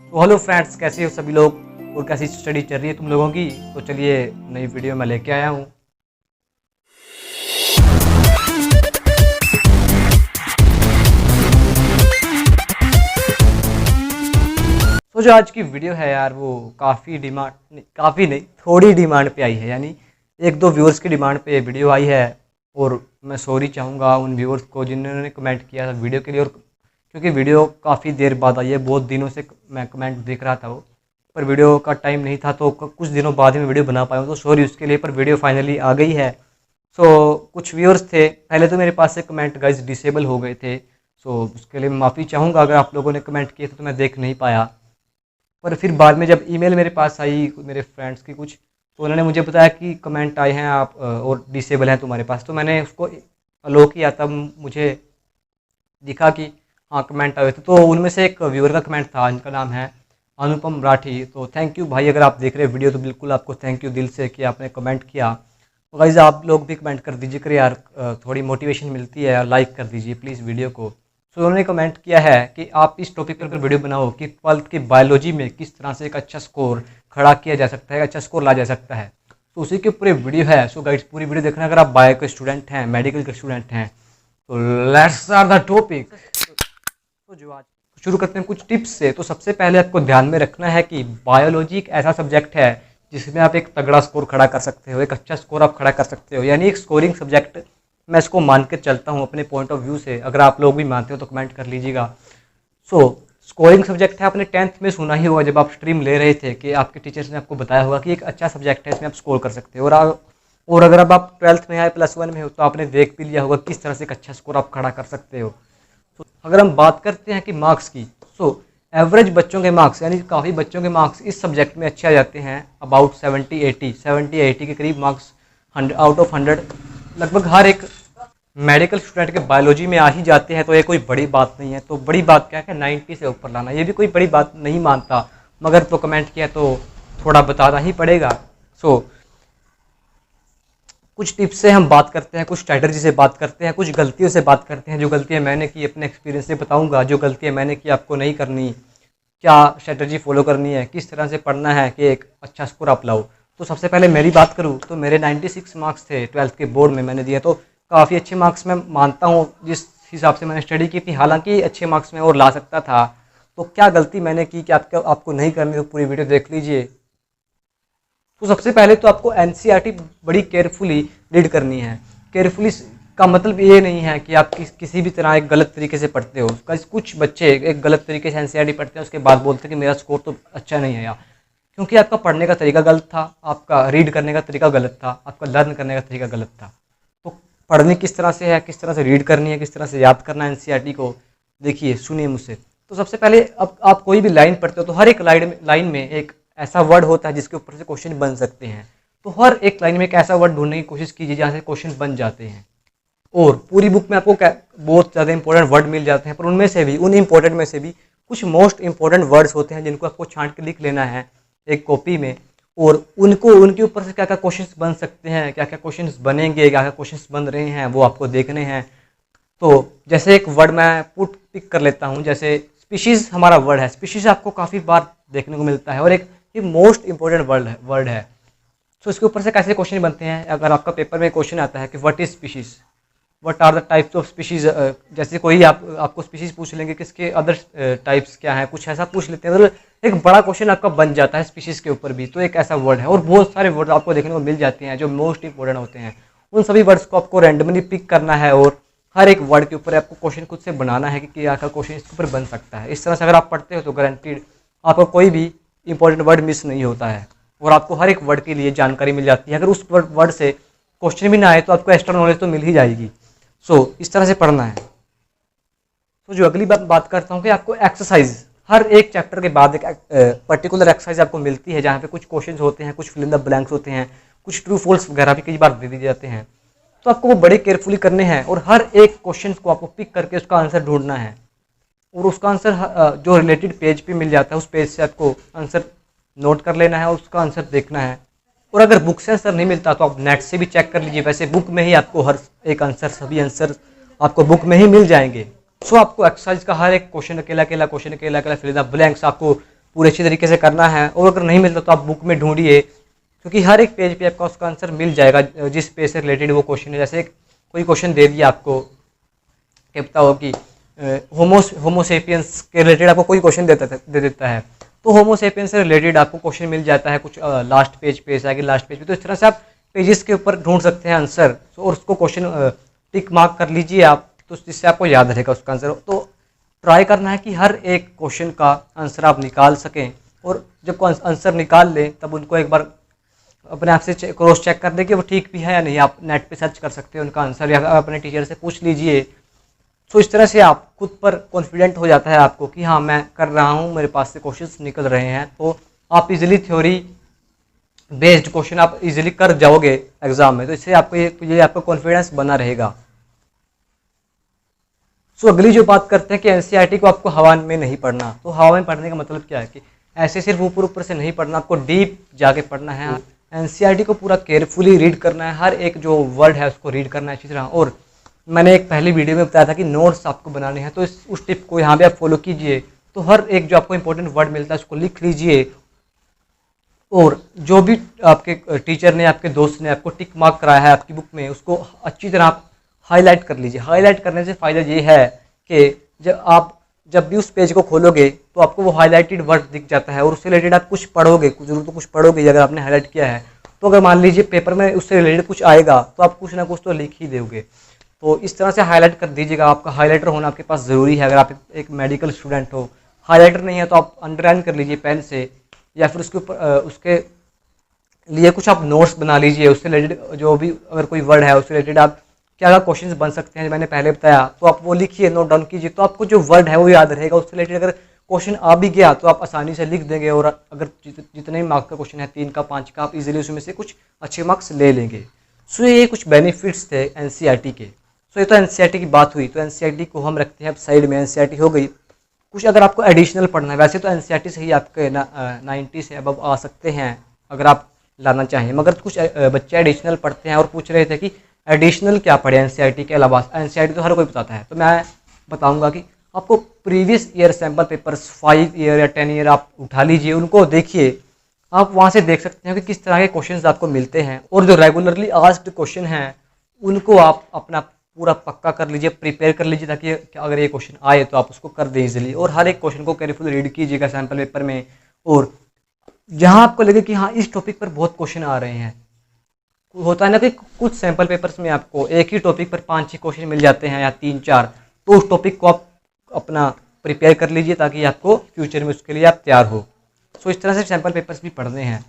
तो hello friends, कैसे हो सभी लोग और कैसी स्टडी चल रही है तुम लोगों की। तो चलिए नई वीडियो में लेके आया हूँ। तो जो आज की वीडियो है यार, वो काफ़ी नहीं थोड़ी डिमांड पे आई है। यानी एक दो व्यूअर्स की डिमांड पे ये वीडियो आई है। और मैं सॉरी चाहूँगा उन व्यूअर्स को जिन्होंने कमेंट किया था वीडियो के लिए। और क्योंकि वीडियो काफ़ी देर बाद आई है, बहुत दिनों से मैं कमेंट देख रहा था वो, पर वीडियो का टाइम नहीं था, तो कुछ दिनों बाद ही मैं वीडियो बना पाया हूँ, तो सॉरी उसके लिए। पर वीडियो फाइनली आ गई है। सो कुछ व्यूअर्स थे पहले, तो मेरे पास से कमेंट गाइज डिसेबल हो गए थे। सो उसके लिए माफ़ी चाहूँगा अगर आप लोगों ने कमेंट किए थे तो मैं देख नहीं पाया। पर फिर बाद में जब ईमेल मेरे पास आई मेरे फ्रेंड्स की कुछ, तो उन्होंने मुझे बताया कि कमेंट आए हैं आप और डिसेबल हैं तुम्हारे पास। तो मैंने उसको अलो किया, तब मुझे दिखा कि हाँ कमेंट आए थे। तो उनमें से एक व्यूअर का कमेंट था, इनका नाम है अनुपम राठी। तो थैंक यू भाई, अगर आप देख रहे हैं वीडियो तो बिल्कुल आपको थैंक यू दिल से कि आपने कमेंट किया। तो गाइज़ आप लोग भी कमेंट कर दीजिए कर यार, थोड़ी मोटिवेशन मिलती है। लाइक कर दीजिए प्लीज़ वीडियो को। तो उन्होंने कमेंट किया है कि आप इस टॉपिक पर वीडियो बनाओ कि 12th की बायोलॉजी में किस तरह से एक अच्छा स्कोर खड़ा किया जा सकता है, अच्छा स्कोर ला जा सकता है। तो उसी के पूरे वीडियो है। सो गाइस पूरी वीडियो देखना अगर आप बायो के स्टूडेंट हैं, मेडिकल के स्टूडेंट हैं। तो लेट्स स्टार्ट द टॉपिक। तो जो आज शुरू करते हैं कुछ टिप्स से। तो सबसे पहले आपको ध्यान में रखना है कि बायोलॉजी एक ऐसा सब्जेक्ट है जिसमें आप एक तगड़ा स्कोर खड़ा कर सकते हो, एक अच्छा स्कोर आप खड़ा कर सकते हो। यानी एक स्कोरिंग सब्जेक्ट मैं इसको मान के चलता हूँ अपने पॉइंट ऑफ व्यू से। अगर आप लोग भी मानते हो तो कमेंट कर लीजिएगा। सो स्कोरिंग सब्जेक्ट है, आपने 10th में सुना ही होगा जब आप स्ट्रीम ले रहे थे कि आपके टीचर्स ने आपको बताया होगा कि एक अच्छा सब्जेक्ट है, इसमें आप स्कोर कर सकते हो। और अगर अब आप 12th में आए +1 में हो तो आपने देख भी लिया होगा किस तरह से एक अच्छा स्कोर आप खड़ा कर सकते हो। तो अगर हम बात करते हैं कि मार्क्स की, सो एवरेज बच्चों के मार्क्स यानी काफ़ी बच्चों के मार्क्स इस सब्जेक्ट में अच्छे आ जाते हैं। अबाउट 70-80 के करीब मार्क्स आउट ऑफ 100 लगभग हर एक मेडिकल स्टूडेंट के बायोलॉजी में आ ही जाते हैं। तो ये कोई बड़ी बात नहीं है। तो बड़ी बात क्या है, 90 से ऊपर लाना, ये भी कोई बड़ी बात नहीं मानता, मगर तो कमेंट किया तो थोड़ा बताना ही पड़ेगा। सो कुछ टिप्स से हम बात करते हैं, कुछ स्ट्रैटेजी से बात करते हैं, कुछ गलतियों से बात करते हैं। जो गलतियां मैंने की अपने एक्सपीरियंस से बताऊंगा, जो गलतियां मैंने की आपको नहीं करनी, क्या स्ट्रैटेजी फॉलो करनी है, किस तरह से पढ़ना है कि एक अच्छा स्कोर आप लाओ। तो सबसे पहले मेरी बात करूँ तो मेरे 96 मार्क्स थे 12th के बोर्ड में, मैंने दिया। तो काफ़ी अच्छे मार्क्स मैं मानता हूँ जिस हिसाब से मैंने स्टडी की थी। हालांकि अच्छे मार्क्स में और ला सकता था। तो क्या गलती मैंने की कि आपको नहीं करनी, तो पूरी वीडियो देख लीजिए। तो सबसे पहले तो आपको एनसीईआरटी बड़ी केयरफुली रीड करनी है। केयरफुली का मतलब ये नहीं है कि आप किसी भी तरह एक गलत तरीके से पढ़ते हो। कुछ बच्चे एक गलत तरीके से एनसीईआरटी पढ़ते हैं, उसके बाद बोलते हैं कि मेरा स्कोर तो अच्छा नहीं है यार, क्योंकि आपका पढ़ने का तरीका गलत था, आपका रीड करने का तरीका गलत था, आपका लर्न करने का तरीका गलत था। तो पढ़नी किस तरह से है, किस तरह से रीड करनी है, किस तरह से याद करना है एनसीईआरटी को, देखिए सुनिए मुझसे। तो सबसे पहले अब आप कोई भी लाइन पढ़ते हो तो हर एक लाइन में एक ऐसा वर्ड होता है जिसके ऊपर से क्वेश्चन बन सकते हैं। तो हर एक लाइन में एक ऐसा वर्ड ढूंढने की कोशिश कीजिए जहाँ से क्वेश्चन बन जाते हैं। और पूरी बुक में आपको बहुत ज़्यादा इंपॉर्टेंट वर्ड मिल जाते हैं, पर उनमें से भी, उन इंपॉर्टेंट में से भी कुछ मोस्ट इंपॉर्टेंट वर्ड्स होते हैं जिनको आपको छांट के लिख लेना है एक कॉपी में। और उनको उनके ऊपर से क्या क्या क्वेश्चंस बन सकते हैं, क्या क्या क्वेश्चंस बनेंगे, क्या क्या क्वेश्चंस बन रहे हैं, वो आपको देखने हैं। तो जैसे एक वर्ड मैं पिक कर लेता हूँ, जैसे स्पीशीज़ हमारा वर्ड है। स्पीशीज़ आपको काफ़ी बार देखने को मिलता है और एक ये मोस्ट इंपॉर्टेंट वर्ड है। सो इसके ऊपर से कैसे क्वेश्चन बनते हैं। अगर आपका पेपर में क्वेश्चन आता है कि what is species, what are the types of species, जैसे कोई आपको स्पीशीज़ पूछ लेंगे, किसके अदर टाइप्स क्या है, कुछ ऐसा पूछ लेते हैं। मतलब एक बड़ा क्वेश्चन आपका बन जाता है स्पीशीज़ के ऊपर भी। तो एक ऐसा वर्ड है। और बहुत सारे वर्ड आपको देखने को मिल जाते हैं जो मोस्ट इंपॉर्टेंट होते हैं। उन सभी वर्ड्स को आपको रैंडमली पिक करना है और हर एक वर्ड के ऊपर आपको क्वेश्चन खुद से बनाना है कि क्या का क्वेश्चन इसके ऊपर बन सकता है। इस तरह से अगर आप पढ़ते हो तो गारंटीड आपको कोई भी इंपॉर्टेंट वर्ड मिस नहीं होता है और आपको हर एक वर्ड के लिए जानकारी मिल जाती है। अगर उस वर्ड से क्वेश्चन भी ना आए तो आपको एक्स्ट्रा नॉलेज तो मिल ही जाएगी। सो इस तरह से पढ़ना है। तो जो अगली बात करता हूँ कि आपको एक्सरसाइज, हर एक चैप्टर के बाद एक पर्टिकुलर एक्सरसाइज आपको मिलती है जहाँ पे कुछ क्वेश्चन होते हैं, कुछ फिल इन द ब्लैंक्स होते हैं, कुछ ट्रू फॉल्स वगैरह भी कई बार दे दिए जाते हैं। तो आपको वो बड़े केयरफुली करने हैं और हर एक क्वेश्चन को आपको पिक करके उसका आंसर ढूंढना है। और उसका आंसर जो रिलेटेड पेज पे मिल जाता है, उस पेज से आपको आंसर नोट कर लेना है और उसका आंसर देखना है। और अगर बुक से आंसर नहीं मिलता तो आप नेट से भी चेक कर लीजिए। वैसे बुक में ही आपको हर एक आंसर, सभी आंसर आपको बुक में ही मिल जाएंगे। सो आपको एक्सरसाइज का हर एक क्वेश्चन अकेला अकेला फिल इन द ब्लैंक्स आपको पूरे अच्छी तरीके से करना है। और अगर नहीं मिलता तो आप बुक में ढूंढिए, क्योंकि हर एक पेज पे आपका उसका आंसर मिल जाएगा जिस पेज से रिलेटेड वो क्वेश्चन है। जैसे कोई क्वेश्चन दे दिया आपको कि बताओ कि होमोसेपियंस के रिलेटेड आपको कोई क्वेश्चन दे देता है, तो होमोसेपियंस से रिलेटेड आपको क्वेश्चन मिल जाता है कुछ लास्ट पेज पे आगे लास्ट पेज पे। तो इस तरह से आप पेजेस के ऊपर ढूंढ सकते हैं आंसर, और उसको क्वेश्चन टिक मार्क कर लीजिए आप, तो जिससे आपको याद रहेगा उसका आंसर। तो ट्राई करना है कि हर एक क्वेश्चन का आंसर आप निकाल सकें, और जब आंसर निकाल लें तब उनको एक बार अपने आप से क्रॉस चेक कर दें कि वो ठीक भी है या नहीं। आप नेट पे सर्च कर सकते हैं उनका आंसर, या अपने टीचर से पूछ लीजिए। तो इस तरह से आप खुद पर कॉन्फिडेंट हो जाता है आपको कि हाँ मैं कर रहा हूँ, मेरे पास से क्वेश्चंस निकल रहे हैं। तो आप इजीली थ्योरी बेस्ड क्वेश्चन आप इजीली कर जाओगे एग्जाम में, तो इससे आपको ये आपका कॉन्फिडेंस बना रहेगा। सो अगली जो बात करते हैं कि एनसीईआरटी को आपको हवा में नहीं पढ़ना। तो हवा में पढ़ने का मतलब क्या है कि ऐसे सिर्फ ऊपर ऊपर से नहीं पढ़ना, आपको डीप जाके पढ़ना है। एनसीईआरटी को पूरा केयरफुली रीड करना है, हर एक जो वर्ड है उसको रीड करना है अच्छी तरह। और मैंने एक पहली वीडियो में बताया था कि नोट्स आपको बनाने हैं, तो उस टिप को यहाँ पे आप फॉलो कीजिए। तो हर एक जो आपको इंपॉर्टेंट वर्ड मिलता है उसको लिख लीजिए, और जो भी आपके टीचर ने आपके दोस्त ने आपको टिक मार्क कराया है आपकी बुक में, उसको अच्छी तरह आप हाईलाइट कर लीजिए। हाईलाइट करने से फ़ायदा ये है कि जब भी उस पेज को खोलोगे तो आपको वो हाईलाइटेड वर्ड दिख जाता है, और उससे रिलेटेड आप कुछ पढ़ोगे, कुछ जरूर तो कुछ पढ़ोगे अगर आपने हाईलाइट किया है। तो अगर मान लीजिए पेपर में उससे रिलेटेड कुछ आएगा तो आप कुछ ना कुछ तो लिख ही दोगे। तो इस तरह से हाईलाइट कर दीजिएगा। आपका हाईलाइटर होना आपके पास ज़रूरी है। अगर आप एक मेडिकल स्टूडेंट हो, हाईलाइटर नहीं है तो आप अंडरलाइन कर लीजिए पेन से, या फिर उसके ऊपर उसके लिए कुछ आप नोट्स बना लीजिए। उससे रिलेटेड जो भी अगर कोई वर्ड है उससे रिलेटेड आप क्या क्या क्वेश्चंस बन सकते हैं मैंने पहले बताया, तो आप वो लिखिए, नोट डाउन कीजिए। तो आपको जो वर्ड है वो याद रहेगा। उससे रिलेटेड अगर क्वेश्चन आ भी गया तो आप आसानी से लिख देंगे, और अगर जितने भी मार्क्स का क्वेश्चन है 3 का 5 का, आप इजीली उसमें से कुछ अच्छे मार्क्स ले लेंगे। सो ये कुछ बेनिफिट्स थे एनसीईआरटी के। सो ये तो एनसीईआरटी की बात हुई, तो एनसीईआरटी को हम रखते हैं अब साइड में। एनसीईआरटी हो गई। कुछ अगर आपको एडिशनल पढ़ना है, वैसे तो एनसीईआरटी से ही आपके 90 से अब आ सकते हैं अगर आप लाना चाहें, मगर कुछ बच्चे एडिशनल पढ़ते हैं और पूछ रहे थे कि एडिशनल क्या पढ़े एनसीईआरटी के अलावा। एनसीईआरटी तो हर कोई बताता है, तो मैं बताऊंगा कि आपको previous year sample papers 5 year या 10 ईयर आप उठा लीजिए, उनको देखिए। आप वहाँ से देख सकते हैं कि किस तरह के क्वेश्चंस आपको मिलते हैं, और जो रेगुलरली आस्क्ड क्वेश्चन हैं उनको आप अपना पूरा पक्का कर लीजिए, प्रिपेयर कर लीजिए, ताकि अगर ये क्वेश्चन आए तो आप उसको कर दें इजीली। और हर एक क्वेश्चन को केयरफुल रीड कीजिएगा सैम्पल पेपर में, और जहाँ आपको लगे कि हाँ इस टॉपिक पर बहुत क्वेश्चन आ रहे हैं। होता है ना कि कुछ सैम्पल पेपर्स में आपको एक ही टॉपिक पर 5-6 क्वेश्चन मिल जाते हैं या 3-4, तो उस टॉपिक को आप अपना प्रिपेयर कर लीजिए ताकि आपको फ्यूचर में उसके लिए आप तैयार हो। सो इस तरह से सैम्पल पेपर्स भी पढ़ने हैं।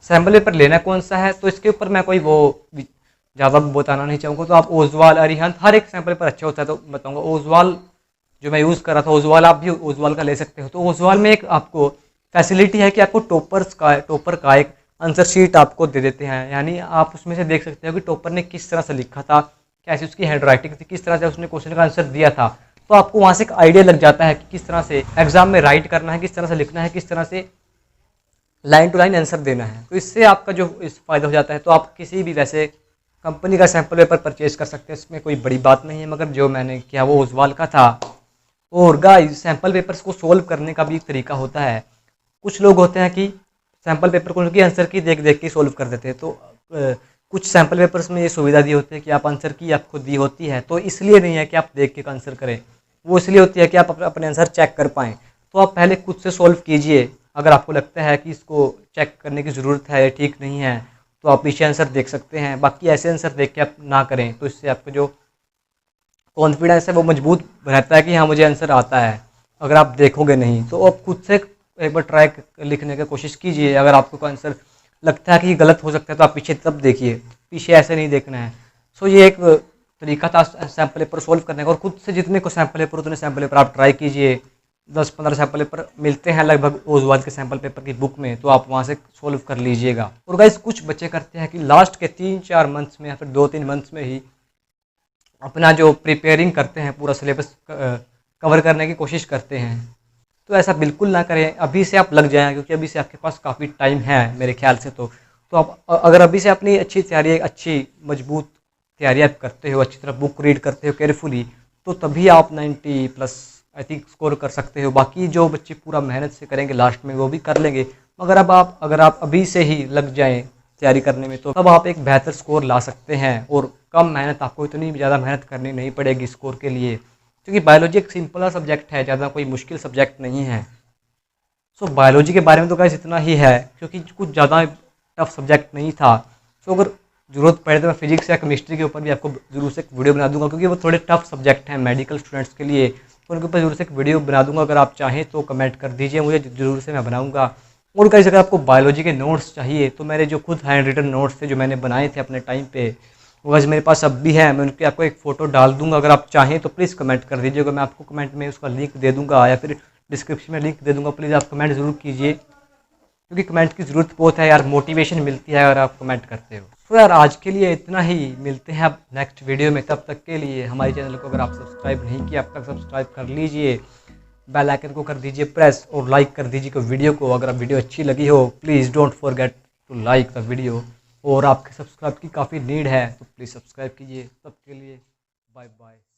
सैम्पल पेपर लेना कौन सा है, तो इसके ऊपर मैं कोई वो ज़्यादा बताना नहीं चाहूँगा। तो आप ओजवाल, अरिहंत, हर एक सैम्पल पेपर अच्छा होता है, तो बताऊँगा। ओजवाल जो मैं यूज़ कर रहा था, ओजवाल आप भी ओजवाल का ले सकते हो। तो ओजवाल में एक आपको फैसिलिटी है कि आपको टॉपर का एक आंसर शीट आपको दे देते हैं, यानी आप उसमें से देख सकते हो कि टॉपर ने किस तरह से लिखा था, कैसी उसकी हैंड राइटिंग थी, किस तरह से उसने क्वेश्चन का आंसर दिया था। तो आपको वहाँ से एक आइडिया लग जाता है कि किस तरह से एग्जाम में राइट करना है, किस तरह से लिखना है, किस तरह से लाइन टू लाइन आंसर देना है। तो इससे आपका जो इस फायदा हो जाता है। तो आप किसी भी वैसे कंपनी का सैम्पल पेपर परचेज कर सकते हैं, इसमें कोई बड़ी बात नहीं है, मगर जो मैंने किया वो ओजवाल का था। और गाइस सैम्पल पेपर्स को सोल्व करने का भी एक तरीका होता है। कुछ लोग होते हैं कि सैम्पल पेपर को उनकी आंसर की देख देख के सोल्व कर देते हैं। तो कुछ सैम्पल पेपर्स में ये सुविधा दी होती है कि आप आंसर की आपको दी होती है, तो इसलिए नहीं है कि आप देख के आंसर करें, वो इसलिए होती है कि आप अपने आंसर चेक कर पाएँ। तो आप पहले खुद से सोल्व कीजिए। अगर आपको लगता है कि इसको चेक करने की ज़रूरत है, ठीक नहीं है, तो आप पीछे आंसर देख सकते हैं। बाकी ऐसे आंसर देख के आप ना करें, तो इससे आपको जो कॉन्फिडेंस है वो मजबूत रहता है कि हाँ मुझे आंसर आता है। अगर आप देखोगे नहीं तो आप खुद से एक बार ट्राई लिखने की कोशिश कीजिए। अगर आपको कोई आंसर लगता है कि गलत हो सकता है तो आप पीछे तब देखिए, पीछे ऐसे नहीं देखना है। सो ये एक तरीका था सैम्पल पेपर सोल्व करने का। और खुद से जितने को सैम्पल पेपर उतने सैम्पल पेपर आप ट्राई कीजिए। 10-15 सैम्पल पेपर मिलते हैं लगभग ओजवाल के सैम्पल पेपर की बुक में, तो आप वहाँ से सोल्व कर लीजिएगा। और गाइस कुछ बच्चे करते हैं कि लास्ट के 3-4 मंथ्स में या फिर 2-3 मंथ्स में ही अपना जो प्रिपेयरिंग करते हैं, पूरा सिलेबस कवर करने की कोशिश करते हैं। तो ऐसा बिल्कुल ना करें, अभी से आप लग जाएं, क्योंकि अभी से आपके पास काफ़ी टाइम है मेरे ख्याल से। तो आप अगर अभी से अपनी अच्छी तैयारी, अच्छी मजबूत तैयारी आप करते हो, अच्छी तरह बुक रीड करते हो केयरफुली, तो तभी आप 90+ आई थिंक स्कोर कर सकते हो। बाकी जो बच्चे पूरा मेहनत से करेंगे लास्ट में वो भी कर लेंगे, मगर अब आप अगर आप अभी से ही लग जाएं तैयारी करने में तो तब आप एक बेहतर स्कोर ला सकते हैं और कम मेहनत, आपको इतनी ज़्यादा मेहनत करनी नहीं पड़ेगी स्कोर के लिए, क्योंकि बायोलॉजी एक सिंपल सब्जेक्ट है, ज़्यादा कोई मुश्किल सब्जेक्ट नहीं है। सो बायोलॉजी के बारे में तो गाइस इतना ही है, क्योंकि कुछ ज़्यादा टफ सब्जेक्ट नहीं था। सो अगर ज़रूरत पड़े तो मैं फिजिक्स या केमिस्ट्री के ऊपर भी आपको ज़रूर से एक वीडियो बना दूंगा, क्योंकि वो थोड़े टफ सब्जेक्ट हैं मेडिकल स्टूडेंट्स के लिए, तो उनके ऊपर ज़रूर से एक वीडियो बना दूंगा। अगर आप चाहें तो कमेंट कर दीजिए, मुझे ज़रूर से मैं बनाऊंगा। और गाइस अगर आपको बायोलॉजी के नोट्स चाहिए तो मेरे जो खुद हैंड रिटन नोट्स थे जो मैंने बनाए थे अपने टाइम पे, वो गाइस मेरे पास अब भी है, मैं उनकी आपको एक फ़ोटो डाल दूंगा। अगर आप चाहें तो प्लीज़ कमेंट कर दीजिएगा, मैं आपको कमेंट में उसका लिंक दे दूँगा या फिर डिस्क्रिप्शन में लिंक दे दूँगा। प्लीज़ आप कमेंट ज़रूर कीजिए, क्योंकि कमेंट की ज़रूरत बहुत है यार, मोटिवेशन मिलती है अगर आप कमेंट करते हो। तो यार आज के लिए इतना ही, मिलते हैं अब नेक्स्ट वीडियो में। तब तक के लिए हमारे चैनल को अगर आप सब्सक्राइब नहीं किया अब तक सब्सक्राइब कर लीजिए, बेल आइकन को कर दीजिए प्रेस और लाइक कर दीजिए वीडियो को। अगर वीडियो अच्छी लगी हो please don't forget to like the video, और आपके सब्सक्राइब की काफ़ी नीड है तो प्लीज़ सब्सक्राइब कीजिए। तब के लिए बाय बाय।